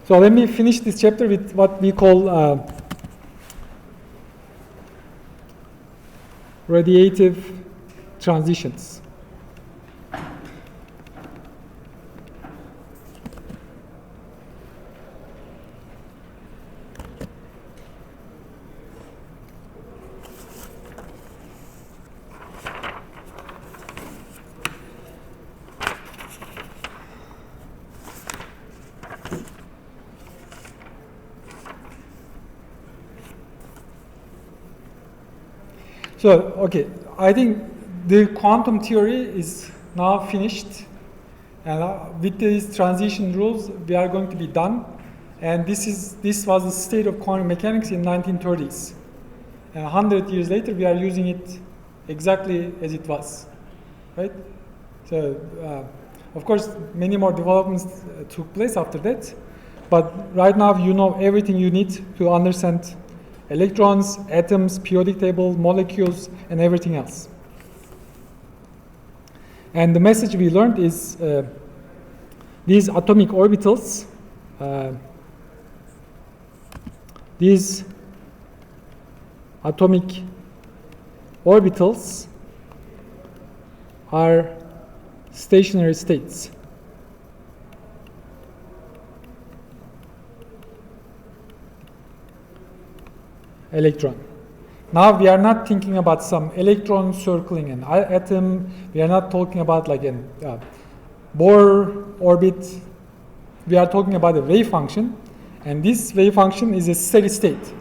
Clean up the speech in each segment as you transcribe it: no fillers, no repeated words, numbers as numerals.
So let me finish this chapter with what we call radiative transitions. So, okay, I think the quantum theory is now finished, and with these transition rules, we are going to be done. And this was the state of quantum mechanics in 1930s. And 100 years later, we are using it exactly as it was, right? So, of course, many more developments took place after that. But right now, you know everything you need to understand electrons, atoms, periodic table, molecules, and everything else. And the message we learned is these atomic orbitals, are stationary states. Electron. Now we are not thinking about some electron circling an atom. We are not talking about like a Bohr orbit. We are talking about a wave function, and this wave function is a steady state.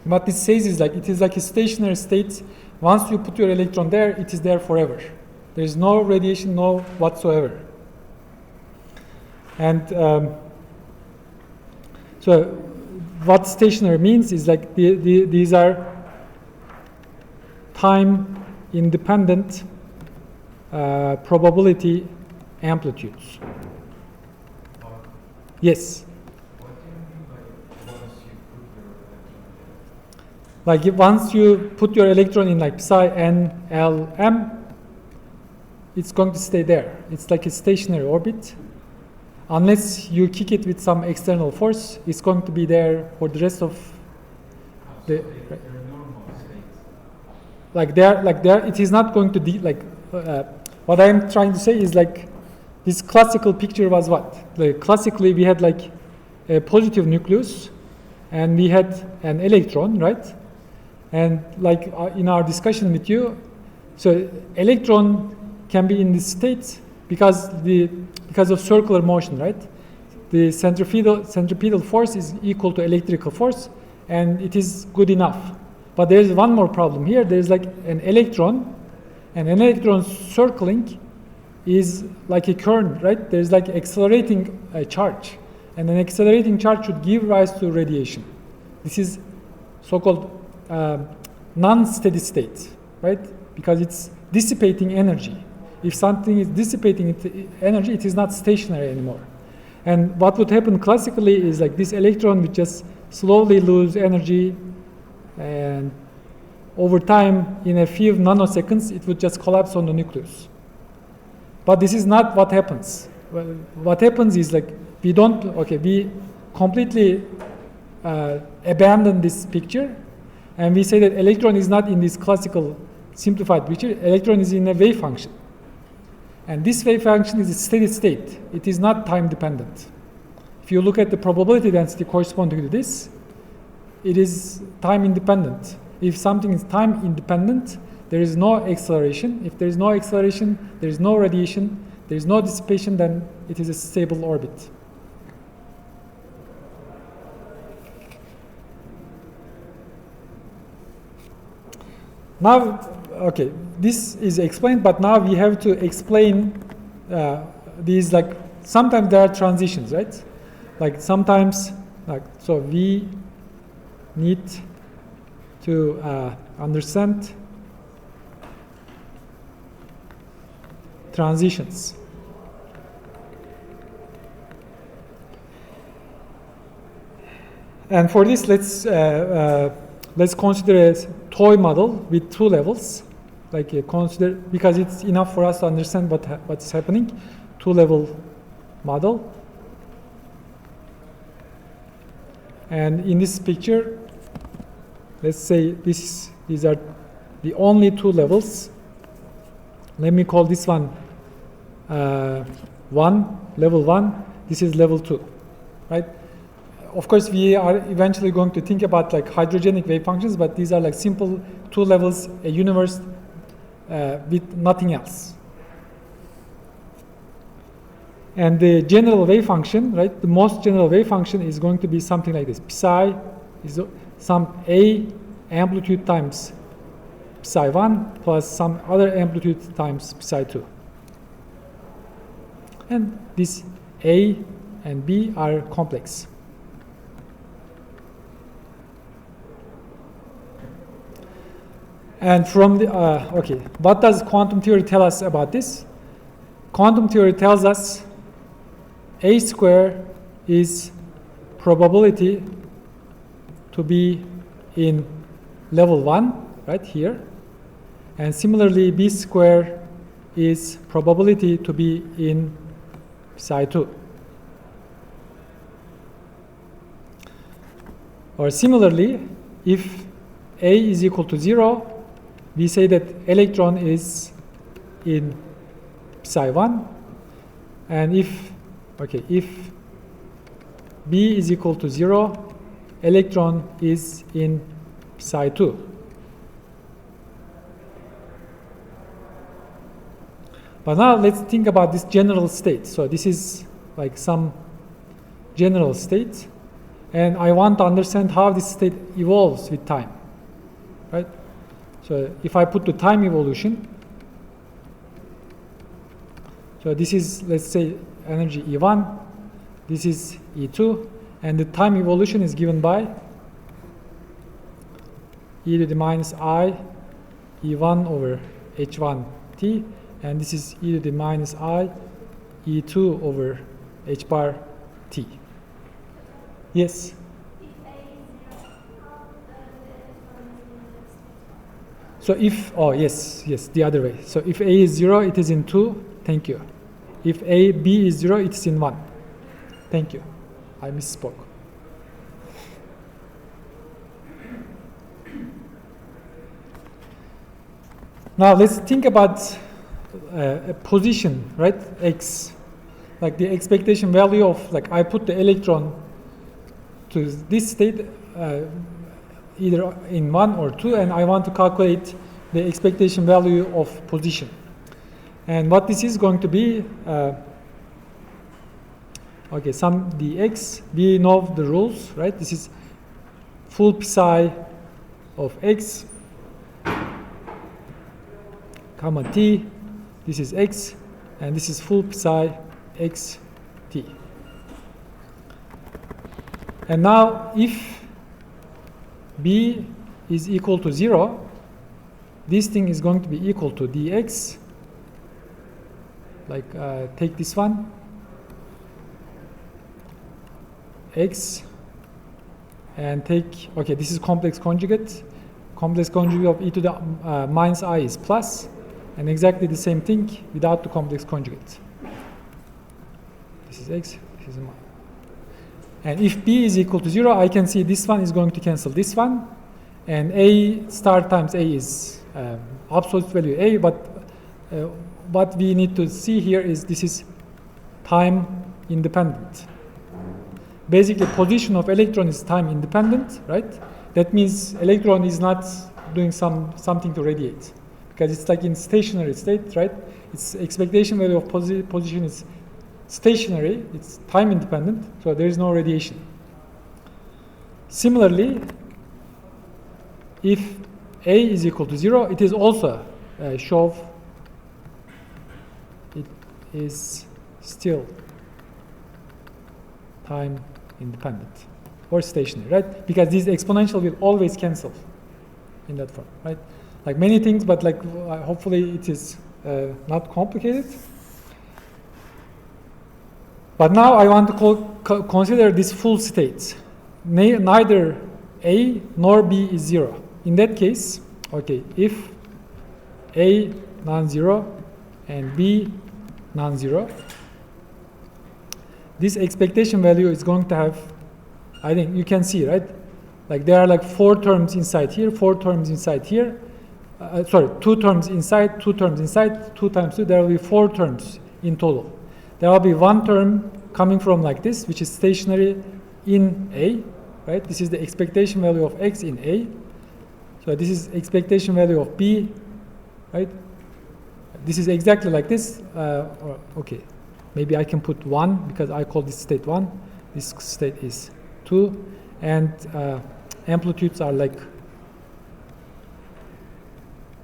What this says is like it is like a stationary state. Once you put your electron there, it is there forever. There is no radiation, no whatsoever. And so what stationary means is like these are time-independent probability amplitudes. Yes. What do you mean by once you put your electron in like psi n l m, it's going to stay there. It's like a stationary orbit. Unless you kick it with some external force, it's going to be there for the rest of the. They're normal states. It is not going to what I am trying to say is like this classical picture was what? Like classically, we had like a positive nucleus, and we had an electron, right? And like in our discussion with you, so electron can be in this state because of circular motion, right? The centripetal force is equal to electrical force, and it is good enough. But there is one more problem here. There is like an electron, and an electron circling is like a current, right? There is like accelerating charge, and an accelerating charge should give rise to radiation. This is so-called non-steady state, right? Because it's dissipating energy. If something is dissipating energy, it is not stationary anymore. And what would happen classically is like this electron would just slowly lose energy, and over time, in a few nanoseconds, it would just collapse on the nucleus. But this is not what happens. Well, what happens is like we completely abandon this picture, and we say that electron is not in this classical simplified picture. Electron is in a wave function. And this wave function is a steady state. It is not time dependent. If you look at the probability density corresponding to this, it is time independent. If something is time independent, there is no acceleration. If there is no acceleration, there is no radiation, there is no dissipation, then it is a stable orbit. Now, okay, this is explained, but now we have to explain these, like, sometimes there are transitions, right? Like sometimes, so we need to understand transitions. And for this, let's consider a toy model with two levels. Consider, because it's enough for us to understand what's happening. Two-level model. And in this picture, let's say these are the only two levels. Let me call this one 1, level 1. This is level 2, right? Of course, we are eventually going to think about like hydrogenic wave functions, but these are like simple two levels, a universe with nothing else. And the general wave function, right? The most general wave function is going to be something like this. Psi is some A amplitude times psi 1 plus some other amplitude times psi 2. And this A and B are complex. And from the, okay, what does quantum theory tell us about this? Quantum theory tells us A square is probability to be in level 1, right here. And similarly, B square is probability to be in psi 2. Or similarly, if A is equal to 0, we say that electron is in psi 1, and if B is equal to 0, electron is in psi 2. But now let's think about this general state. So this is like some general state, and I want to understand how this state evolves with time, right? So if I put the time evolution, so this is, let's say, energy E1, this is E2, and the time evolution is given by e to the minus I E1 over H1 T, and this is e to the minus I E2 over H bar T. Yes? So if, oh yes, the other way. So if A is 0, it is in 2. Thank you. If B is 0, it is in 1. Thank you. I misspoke. Now let's think about a position, right? X. Like the expectation value of, like I put the electron to this state, either in 1 or 2, and I want to calculate the expectation value of position. And what this is going to be, okay, some dx, we know the rules, right? This is full psi of x, comma t, this is x, and this is full psi x t. And now if B is equal to 0, this thing is going to be equal to dx, like take this one, x, and take, okay, this is complex conjugate. Complex conjugate of e to the minus I is plus, and exactly the same thing without the complex conjugate. This is x, this is y. And if B is equal to 0, I can see this one is going to cancel this one, and A star times A is absolute value A, but what we need to see here is this is time independent. Basically, position of electron is time independent, right? That means electron is not doing something to radiate, because it's like in stationary state, right? Its expectation value of position is stationary, it's time independent, so there is no radiation. Similarly, if A is equal to 0, it is also show it is still time independent or stationary, right? Because this exponential will always cancel in that form, right? Like many things, but like hopefully it is not complicated. But now I want to consider this full state. Neither A nor B is 0. In that case, okay, if A non-zero and B non-zero, this expectation value is going to have I think you can see, right? Like there are like 4 terms inside here, 4 terms inside here. Sorry, 2 terms inside, 2 terms inside, 2 times 2. There will be 4 terms in total. There will be 1 term coming from like this, which is stationary in A, right? This is the expectation value of x in A. So this is expectation value of B, right? This is exactly like this. Okay, maybe I can put 1 because I call this state 1. This state is 2. And amplitudes are like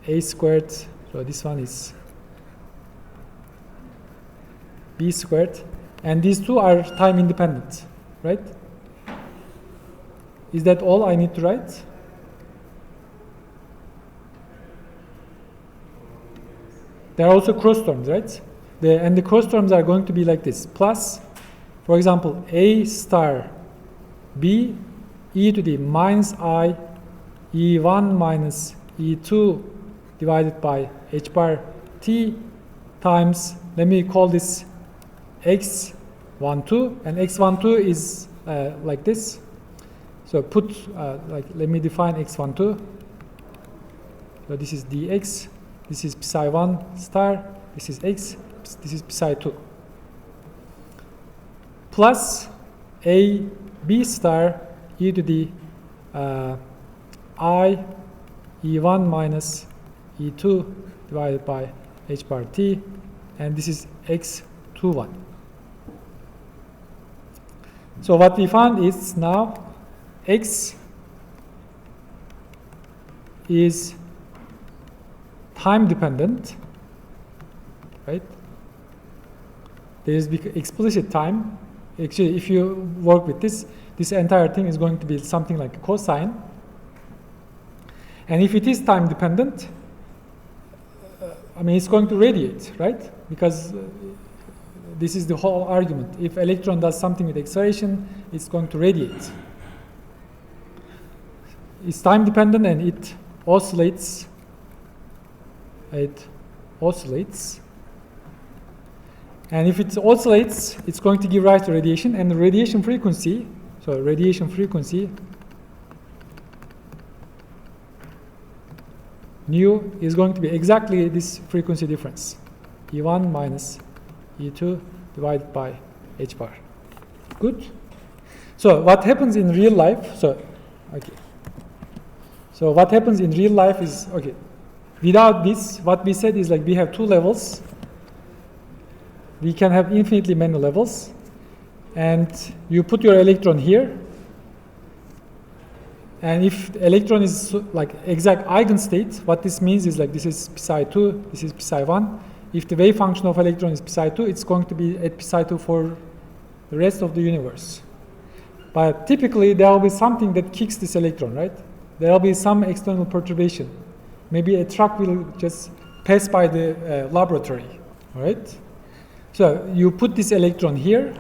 A squared. So this one is B squared. And these two are time independent, right? Is that all I need to write? There are also cross terms, right? And the cross terms are going to be like this. Plus, for example, A star B e to the minus I E1 minus E2 divided by H bar T times, let me call this X12, and X12 is like this. So put, let me define X12. So this is dx, this is psi1 star, this is x, this is psi2. Plus a b star e to the I E1 minus E2 divided by H bar T, and this is X21. So what we found is now X is time dependent, right? There is explicit time. Actually, if you work with this entire thing is going to be something like a cosine. And if it is time dependent, I mean, it's going to radiate, right? Because this is the whole argument. If electron does something with acceleration, it's going to radiate. It's time dependent and it oscillates. It oscillates. And if it oscillates, it's going to give rise to radiation. And the radiation frequency, so radiation frequency, nu is going to be exactly this frequency difference, E1 minus E2 divided by H bar. Good? So what happens in real life, so what happens in real life is, without this, what we said is like we have 2 levels. We can have infinitely many levels. And you put your electron here. And if the electron is like exact eigenstate, what this means is like this is psi2, this is psi1. If the wave function of electron is psi2, it's going to be at psi2 for the rest of the universe. But typically there will be something that kicks this electron, right? There will be some external perturbation. Maybe a truck will just pass by the laboratory, all right? So you put this electron here,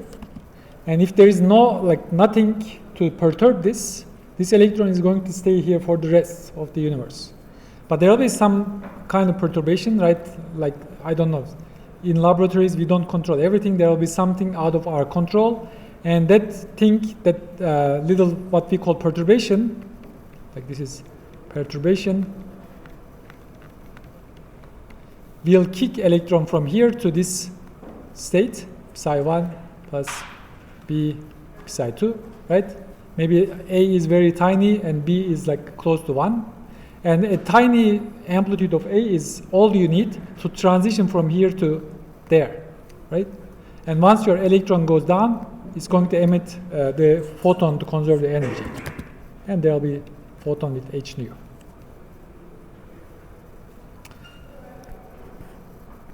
and if there is nothing to perturb this, this electron is going to stay here for the rest of the universe. But there will be some kind of perturbation, right? Like, I don't know. In laboratories, we don't control everything. There will be something out of our control. And that thing, that little what we call perturbation, like this is perturbation, will kick electron from here to this state, psi1 plus b psi2, right? Maybe A is very tiny and B is like close to 1. And a tiny amplitude of A is all you need to transition from here to there, right? And once your electron goes down, it's going to emit the photon to conserve the energy. And there will be photon with h nu.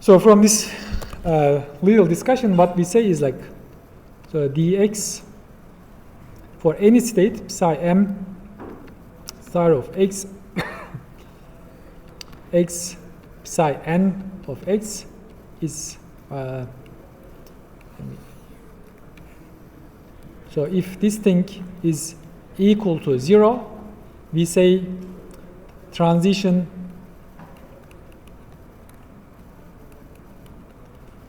So from this little discussion, what we say is like, so dx for any state psi m star of x x psi n of x is so if this thing is equal to 0, we say transition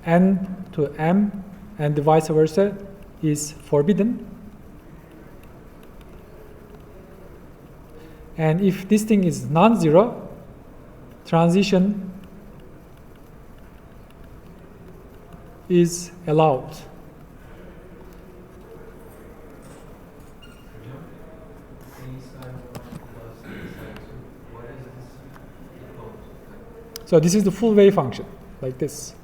n to m and the vice versa is forbidden. And if this thing is non-zero, transition is allowed. So this is the full wave function, like this.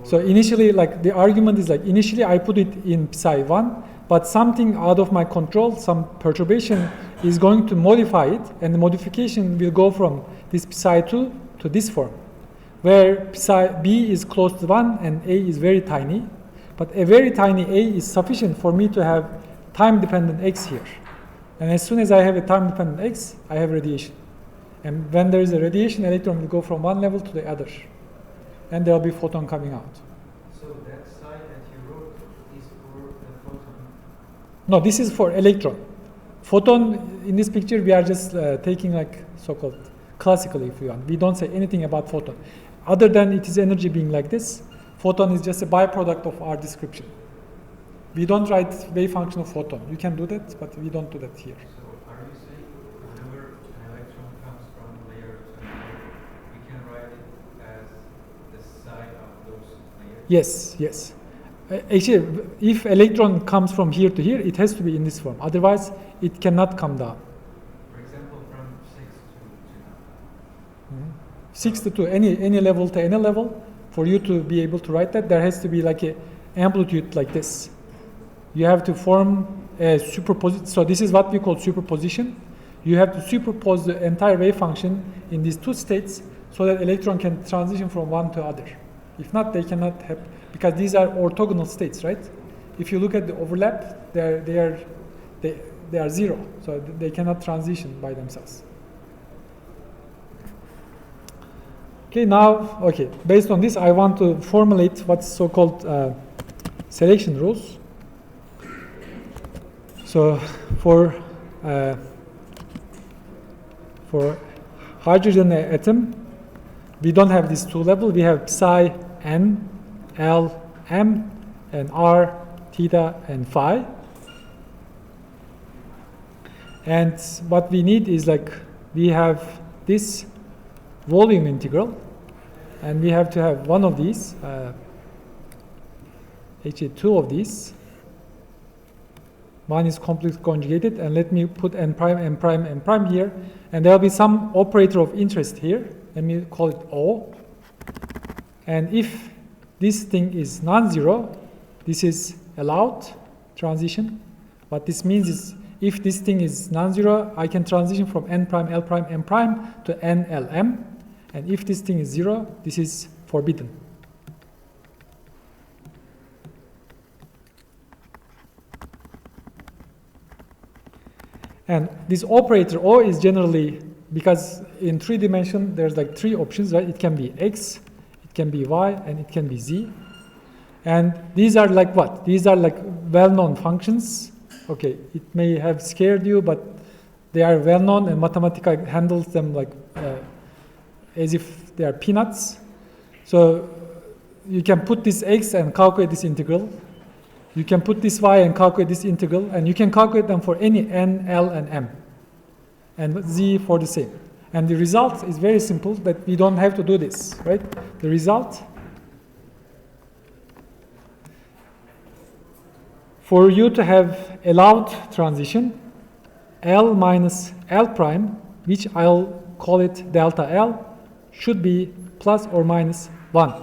So initially, like the argument is like initially I put it in psi 1, but something out of my control, some perturbation is going to modify it, and the modification will go from this psi 2 to this form, where psi b is close to 1 and a is very tiny, but a very tiny a is sufficient for me to have time-dependent x here. And as soon as I have a time-dependent x, I have radiation. And when there is a radiation, electron will go from one level to the other. And there will be photon coming out. So that side that you wrote is for the photon? No, this is for electron. Photon, in this picture, we are just taking like so-called classically, if you want. We don't say anything about photon. Other than its energy being like this, photon is just a byproduct of our description. We don't write wave function of photon. You can do that, but we don't do that here. So are you saying whenever an electron comes from layer to layer, we can write it as the side of those layers? Yes, yes. Actually, if electron comes from here to here, it has to be in this form. Otherwise, it cannot come down. For example, from 6 to 2. Mm-hmm. 6 to 2, any level to any level, for you to be able to write that, there has to be like a amplitude like this. You have to form a superposition. So this is what we call superposition. You have to superpose the entire wave function in these two states so that electron can transition from one to other. If not, they cannot have, because these are orthogonal states, right? If you look at the overlap, they are zero, so they cannot transition by themselves. Okay, now, based on this, I want to formulate what's so-called selection rules. So for hydrogen atom, we don't have these two levels. We have psi n, l, m, and r, theta, and phi. And what we need is like we have this volume integral, and we have to have one of these, actually two of these. One is complex conjugated, and let me put n prime, n prime, n prime here, and there will be some operator of interest here. Let me call it O. And if this thing is non-zero, this is allowed transition. What this means is if this thing is non-zero, I can transition from n prime, l prime, m prime to n, l, m. And if this thing is zero, this is forbidden. And this operator O is generally, because in 3 dimension there's like 3 options, right? It can be X, it can be Y, and it can be Z. And these are like what? These are like well-known functions. Okay, it may have scared you, but they are well-known, and Mathematica handles them like as if they are peanuts. So you can put this X and calculate this integral. You can put this y and calculate this integral, and you can calculate them for any n, l, and m, and z for the same. And the result is very simple, that we don't have to do this, right? The result, for you to have allowed transition, L minus L prime, which I'll call it delta L, should be plus or minus 1.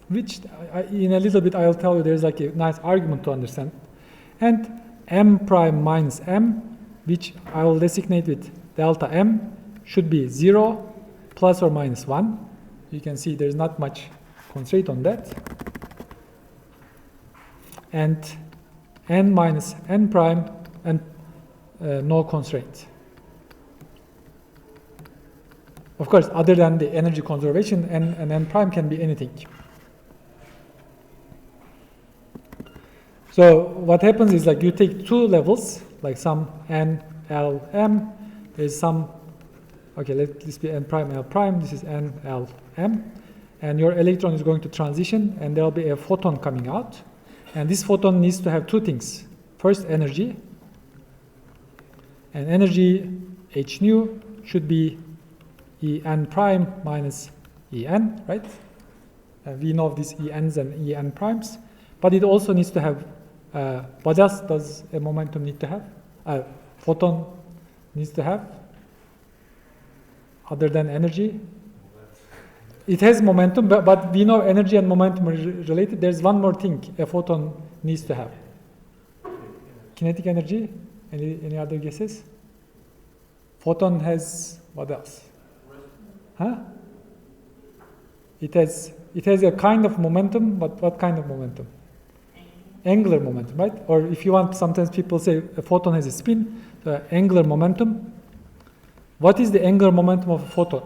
Which in a little bit I'll tell you there's like a nice argument to understand. And m prime minus m, which I will designate with delta m, should be 0 plus or minus 1. You can see there's not much constraint on that. And n minus n prime, and no constraint. Of course, other than the energy conservation, n and n prime can be anything. So what happens is like you take 2 levels, like some n, l, m. There's some, okay, let this be n prime, l prime. This is n, l, m. And your electron is going to transition, and there will be a photon coming out. And this photon needs to have 2 things. first energy, and energy h nu should be En prime minus En, right? We know these Ens and En primes, but it also needs to have, what else does a momentum need to have? A photon needs to have, other than energy. It has momentum, but we know energy and momentum are related. There's one more thing a photon needs to have. Kinetic energy, any other guesses? Photon has, what else? Huh? It has a kind of momentum, but what kind of momentum? Angular momentum, right? Or if you want, sometimes people say a photon has a spin, angular momentum. What is the angular momentum of a photon?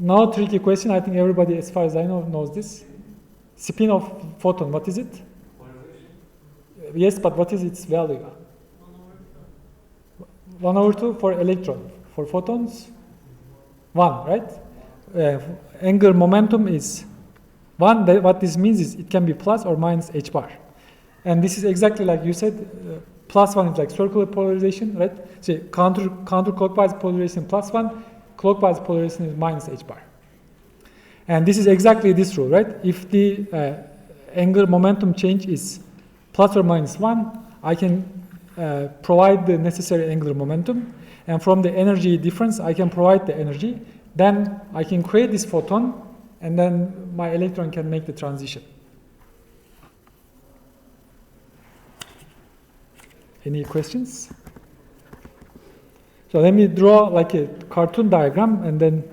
Now, tricky question. I think everybody, as far as I know, knows this. Spin of photon, what is it? Yes, but what is its value? 1/2 for electron. For photons, 1, right? Angular momentum is 1. What this means is it can be plus or minus h bar. And this is exactly like you said, +1 is like circular polarization, right? So counterclockwise polarization +1, clockwise polarization is minus h bar. And this is exactly this rule, right? If the angular momentum change is plus or minus 1, I can provide the necessary angular momentum. And from the energy difference, I can provide the energy. Then I can create this photon, and then my electron can make the transition. Any questions? So let me draw like a cartoon diagram, and then,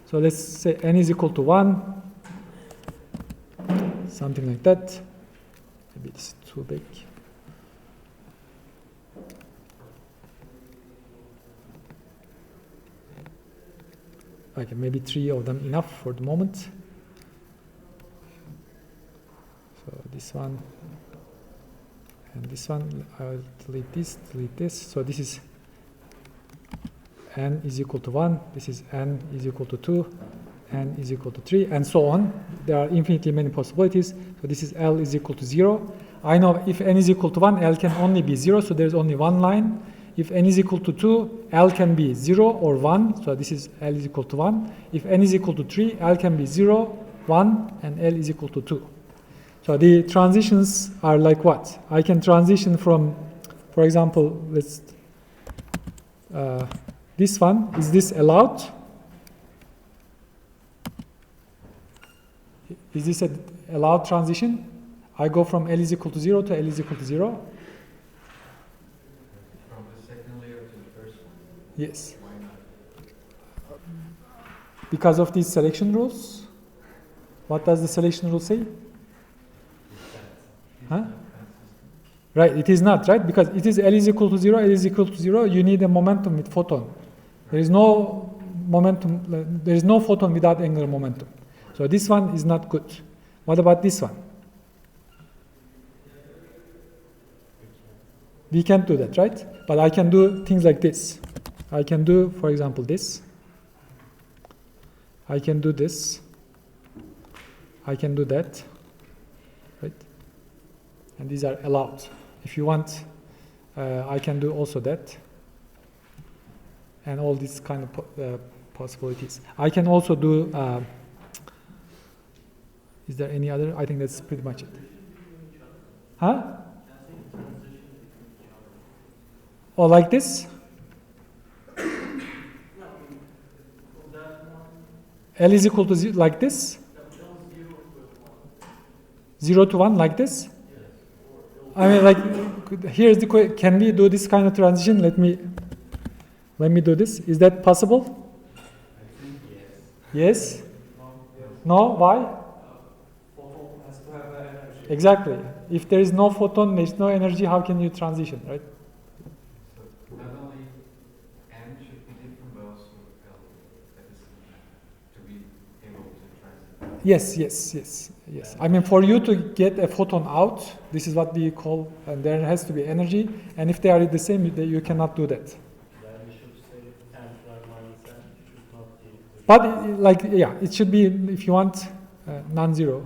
so let's say n is equal to 1, something like that. Maybe it's too big. Okay, maybe 3 of them enough for the moment. So this one and this one, I'll delete this. So this is n is equal to 1, this is n is equal to 2, n is equal to 3, and so on. There are infinitely many possibilities. So this is L is equal to 0. I know if n is equal to 1, L can only be 0, so there's only one line. If n is equal to 2, L can be 0 or 1, so this is L is equal to 1. If n is equal to 3, L can be 0, 1, and L is equal to 2. So the transitions are like what? I can transition from, for example, let's, this one, is this allowed? Is this an allowed transition? I go from L is equal to 0 to L is equal to 0. Yes. Why not? Because of these selection rules. What does the selection rule say? Huh? Right, it is not, right? Because it is L is equal to 0, L is equal to 0, you need a momentum with photon. There is no momentum, there is no photon without angular momentum. So this one is not good. What about this one? We can't do that, right? But I can do things like this. I can do, for example, this. I can do this. I can do that. Right? And these are allowed. If you want, I can do also that. And all these kind of possibilities. I can also do, is there any other? I think that's pretty much it. Huh? Or like this? L is equal to 0, like this? 0 to 1, like this? I mean, like, here's the question. Can we do this kind of transition? Let me do this. Is that possible? I think yes. Yes? No? Why? Photon has to have energy. Exactly. If there is no photon, there is no energy, how can you transition, right? so. Not only n should be different, but also L at the same time to be able to transit. Yes. I mean, for you to get a photon out, this is what we call, and there has to be energy, and if they are the same, you cannot do that. Then we should say n plus minus n should not be. But, like, yeah, it should be, if you want, non-zero.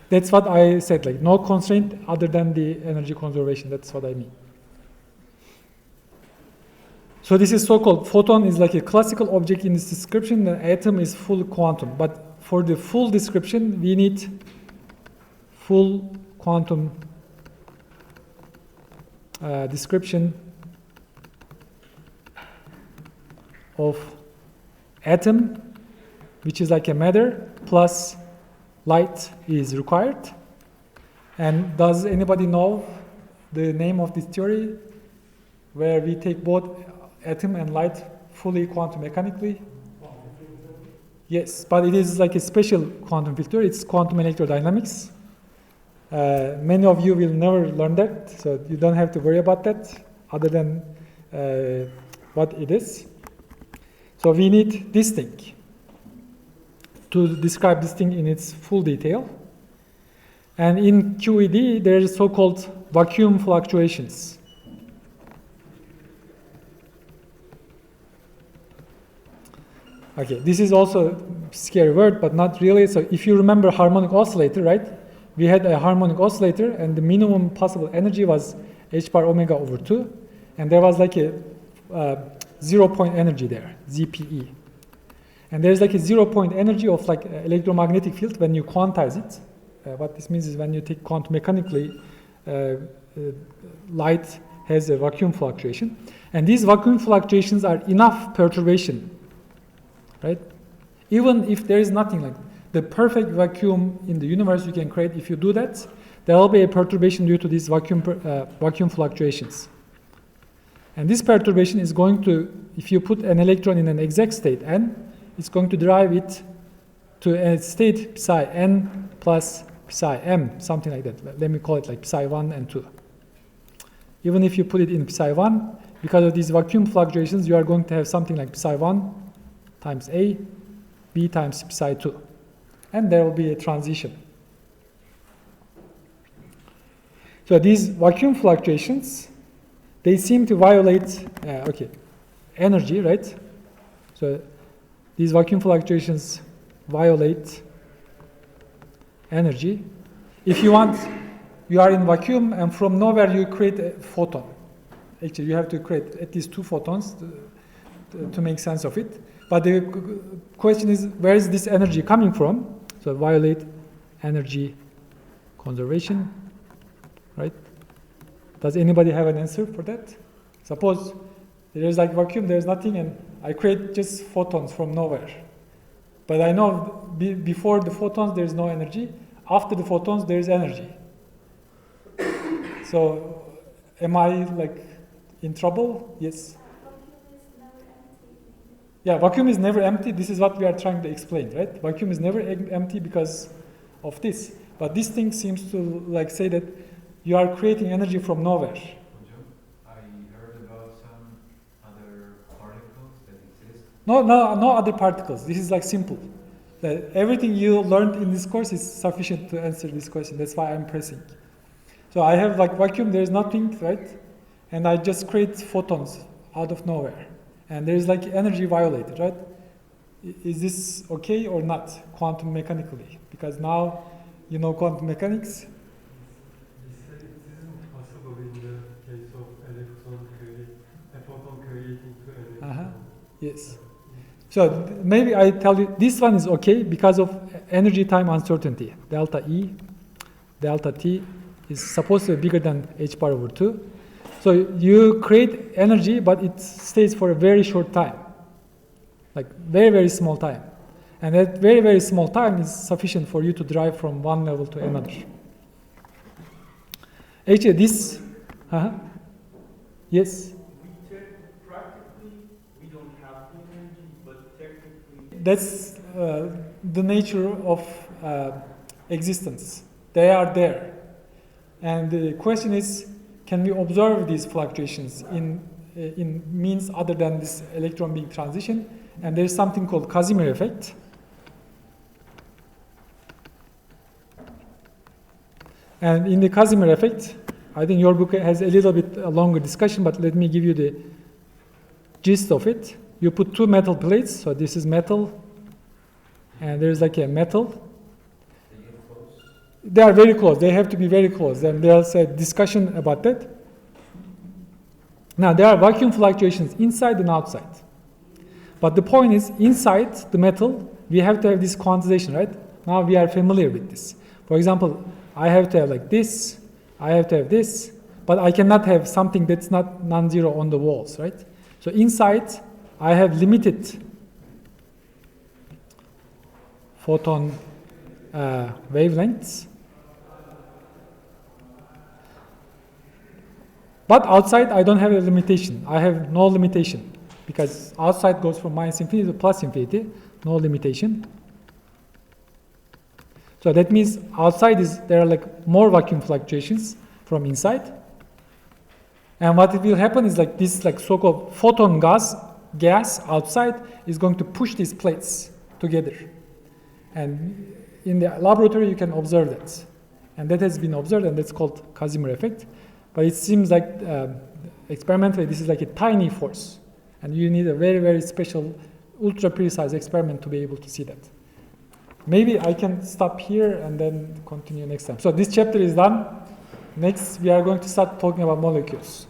That's what I said, like no constraint other than the energy conservation. That's what I mean. So this is so-called photon is like a classical object in this description. The atom is full quantum. But for the full description, we need full quantum description of atom, which is like a matter, plus light is required. And does anybody know the name of this theory where we take both atom and light fully quantum mechanically? Yes, but it is like a special quantum field theory. It's quantum electrodynamics. Many of you will never learn that, so you don't have to worry about that other than what it is. So we need this thing to describe this thing in its full detail. And in QED, there is so-called vacuum fluctuations. Okay, this is also a scary word, but not really. So if you remember harmonic oscillator, right? We had a harmonic oscillator, and the minimum possible energy was h bar omega over 2. And there was like a 0-point energy there, ZPE. And there's like a 0-point energy of like electromagnetic field when you quantize it. What this means is when you take quantum mechanically, light has a vacuum fluctuation. And these vacuum fluctuations are enough perturbation, right? Even if there is nothing, like the perfect vacuum in the universe you can create, if you do that, there will be a perturbation due to these vacuum fluctuations. And this perturbation is going to, if you put an electron in an exact state n, it's going to drive it to a state psi n plus psi m, something like that. Let me call it like psi 1 and 2. Even if you put it in psi 1, because of these vacuum fluctuations, you are going to have something like psi 1 times A, B times psi 2. And there will be a transition. So these vacuum fluctuations, they seem to violate energy, right? So these vacuum fluctuations violate energy. If you want, you are in vacuum and from nowhere you create a photon. Actually, you have to create at least 2 photons to make sense of it. But the question is, where is this energy coming from? So violate energy conservation, right? Does anybody have an answer for that? Suppose there is like vacuum, there is nothing, and I create just photons from nowhere. But I know before the photons there is no energy. After the photons there is energy. So am I like in trouble? Yes. Yeah, vacuum is never empty. This is what we are trying to explain, right? Vacuum is never empty because of this. But this thing seems to like say that you are creating energy from nowhere. I heard about some other particles that exist. No other particles. This is like simple. That everything you learned in this course is sufficient to answer this question. That's why I'm pressing. So I have like vacuum, there is nothing, right? And I just create photons out of nowhere. And there is like energy violated, right? Is this okay or not, quantum mechanically? Because now you know quantum mechanics. You said it isn't possible in the case of a photon creating two electrons. Yes. So maybe I tell you this one is okay because of energy time uncertainty. Delta E, delta T is supposed to be bigger than h bar over 2. So you create energy, but it stays for a very short time, like very, very small time. And that very, very small time is sufficient for you to drive from one level to another. Actually, this, yes? Practically, we don't have the energy, but technically... That's the nature of existence. They are there. And the question is, can we observe these fluctuations in means other than this electron beam transition? And there is something called Casimir effect. And in the Casimir effect, I think your book has a little bit longer discussion, but let me give you the gist of it. You put 2 metal plates, so this is metal, and there's like a metal. They are very close. They have to be very close. Then there's a discussion about that. Now, there are vacuum fluctuations inside and outside. But the point is, inside the metal, we have to have this quantization, right? Now we are familiar with this. For example, I have to have like this, I have to have this, but I cannot have something that's not non-zero on the walls, right? So inside, I have limited photon wavelengths. But outside, I don't have a limitation. I have no limitation because outside goes from minus infinity to plus infinity, no limitation. So that means outside there are like more vacuum fluctuations from inside. And what will happen is like this like so-called photon gas outside is going to push these plates together. And in the laboratory, you can observe that. And that has been observed, and that's called Casimir effect. But it seems like experimentally, this is like a tiny force. And you need a very, very special, ultra-precise experiment to be able to see that. Maybe I can stop here and then continue next time. So this chapter is done. Next, we are going to start talking about molecules.